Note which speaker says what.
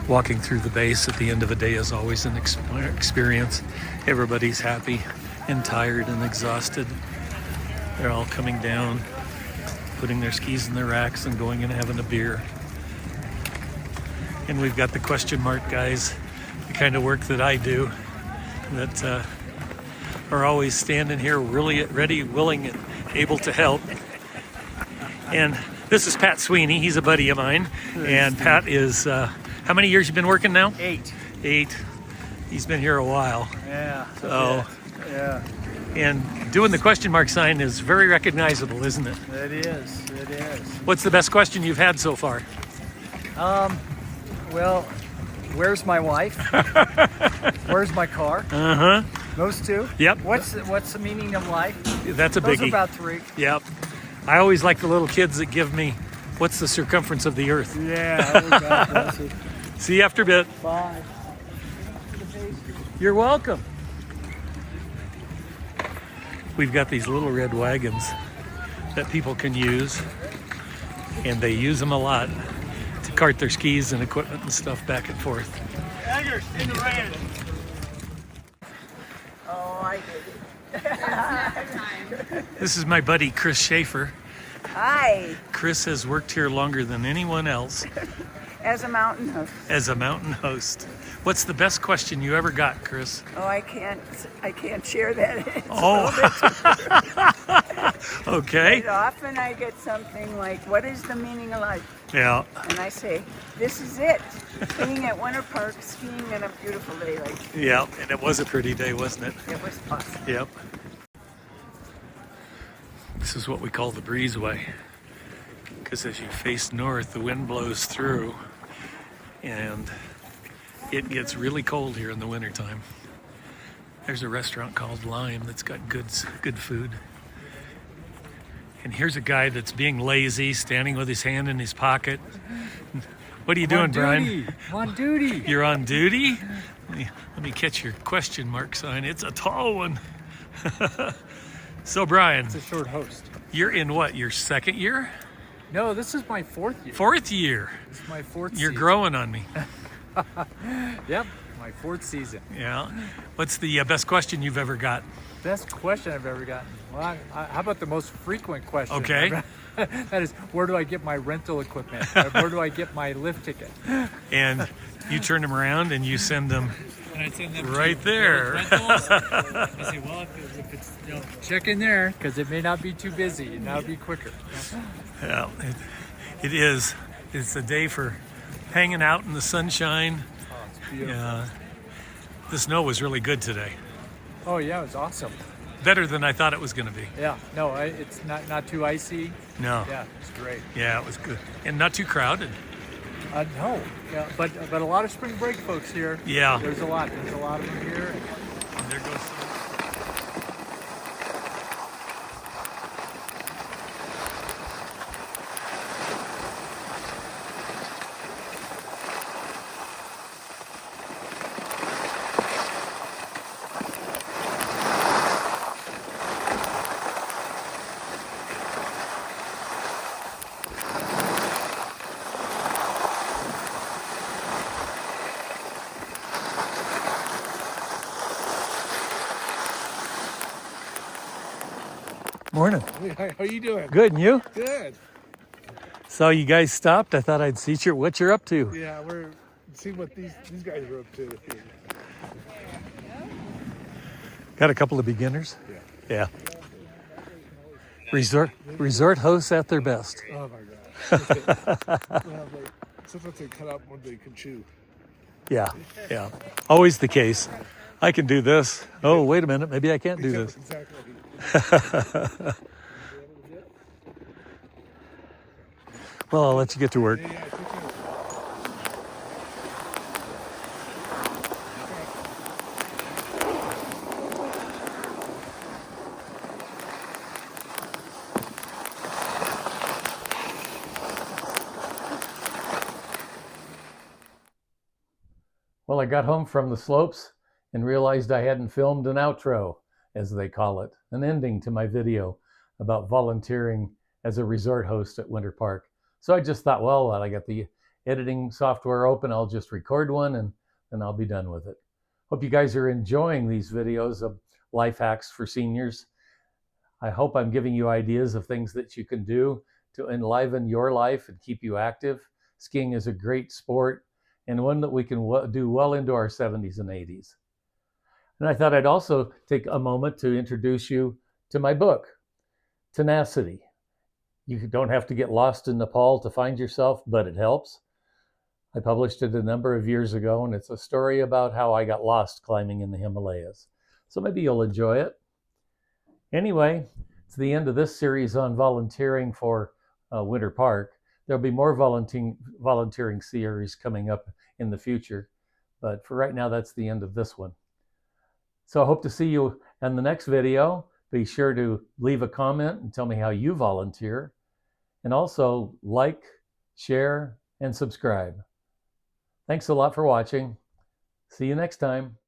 Speaker 1: Walking through the base at the end of a day is always an experience. Everybody's happy and tired and exhausted. They're all coming down, putting their skis in their racks and going and having a beer. And we've got the question mark guys, the kind of work that I do, that are always standing here really ready, willing, and able to help. And this is Pat Sweeney. He's a buddy of mine. And Pat is, how many years you been working now?
Speaker 2: 8.
Speaker 1: 8. He's been here a while.
Speaker 2: Yeah.
Speaker 1: So,
Speaker 2: yeah.
Speaker 1: And doing the question mark sign is very recognizable, isn't it?
Speaker 2: It is. It is.
Speaker 1: What's the best question you've had so far?
Speaker 2: Well, where's my wife? Where's my car?
Speaker 1: Uh-huh.
Speaker 2: Those two?
Speaker 1: Yep.
Speaker 2: What's the meaning of life?
Speaker 1: That's a
Speaker 2: Those
Speaker 1: biggie.
Speaker 2: are about 3.
Speaker 1: Yep. I always like the little kids that give me, what's the circumference of the earth?
Speaker 2: Yeah. God bless you.
Speaker 1: See you after a bit.
Speaker 2: Bye.
Speaker 1: You're welcome. We've got these little red wagons that people can use, and they use them a lot to cart their skis and equipment and stuff back and forth.
Speaker 2: In the red. Oh, I did it.
Speaker 1: This is my buddy Chris Schaefer.
Speaker 3: Hi,
Speaker 1: Chris has worked here longer than anyone else
Speaker 3: as a mountain host.
Speaker 1: as a mountain host. What's the best question you ever got, Chris?
Speaker 3: Oh, I can't share that. It's
Speaker 1: Oh, okay.
Speaker 3: but often I get something like, what is the meaning of life?
Speaker 1: Yeah.
Speaker 3: And I say, this is it. Being at Winter Park, skiing on a beautiful day like today.
Speaker 1: Yeah, and it was a pretty day, wasn't it?
Speaker 3: It was awesome.
Speaker 1: Yep. This is what we call the breezeway, because as you face north, the wind blows through, and it gets really cold here in the wintertime. There's a restaurant called Lime that's got good food. And here's a guy that's being lazy, standing with his hand in his pocket. What are you doing, Brian?
Speaker 2: I'm on duty.
Speaker 1: You're on duty? Let me catch your question mark sign. It's a tall one. So, Brian,
Speaker 2: It's a short host.
Speaker 1: you're in what, your second year?
Speaker 2: No, this is my 4th year.
Speaker 1: 4th year.
Speaker 2: This is my 4th
Speaker 1: You're
Speaker 2: season.
Speaker 1: growing on me.
Speaker 2: Yep, my 4th season.
Speaker 1: Yeah. What's the best question you've ever got?
Speaker 2: Best question I've ever gotten. Well, how about the most frequent question?
Speaker 1: Okay.
Speaker 2: That is, where do I get my rental equipment? Where do I get my lift ticket?
Speaker 1: And you turn them around and you send them
Speaker 2: And I send them
Speaker 1: right there.
Speaker 2: rentals. I say, well, if it's, check in there because it may not be too busy. It may be quicker.
Speaker 1: Yeah, it is. It's a day for hanging out in the sunshine.
Speaker 2: Oh, it's beautiful.
Speaker 1: Yeah. The snow was really good today.
Speaker 2: Oh yeah, it was awesome.
Speaker 1: Better than I thought it was going to be.
Speaker 2: Yeah, no, it's not too icy.
Speaker 1: No.
Speaker 2: Yeah, it's great.
Speaker 1: Yeah, it was good. And not too crowded.
Speaker 2: No, yeah, but a lot of spring break folks here.
Speaker 1: Yeah.
Speaker 2: There's a lot of them here.
Speaker 1: And there goes. Morning.
Speaker 4: Hey, how you doing?
Speaker 1: Good, and you?
Speaker 4: Good.
Speaker 1: So you guys stopped. I thought I'd see what you're up to.
Speaker 4: Yeah, we're seeing what these guys are up to.
Speaker 1: Got a couple of beginners.
Speaker 4: Yeah.
Speaker 1: Yeah. Resort hosts at their best.
Speaker 4: Oh my God. Sometimes they cut out more than they can chew.
Speaker 1: Yeah. Yeah. Always the case. I can do this. Oh, wait a minute. Maybe I can't do this.
Speaker 4: Exactly.
Speaker 1: Well, I'll let you get to work.
Speaker 4: Yeah, it's okay.
Speaker 1: Well, I got home from the slopes and realized I hadn't filmed an outro, as they call it, an ending to my video about volunteering as a resort host at Winter Park. So I just thought, well, while I got the
Speaker 5: editing software open, I'll just record one and I'll be done with it. Hope you guys are enjoying these videos of life hacks for seniors. I hope I'm giving you ideas of things that you can do to enliven your life and keep you active. Skiing is a great sport and one that we can do well into our 70s and 80s. And I thought I'd also take a moment to introduce you to my book, Tenacity. You don't have to get lost in Nepal to find yourself, but it helps. I published it a number of years ago, and it's a story about how I got lost climbing in the Himalayas. So maybe you'll enjoy it. Anyway, it's the end of this series on volunteering for Winter Park. There'll be more volunteering series coming up in the future, but for right now, that's the end of this one. So I hope to see you in the next video. Be sure to leave a comment and tell me how you volunteer. And also like, share, and subscribe. Thanks a lot for watching. See you next time.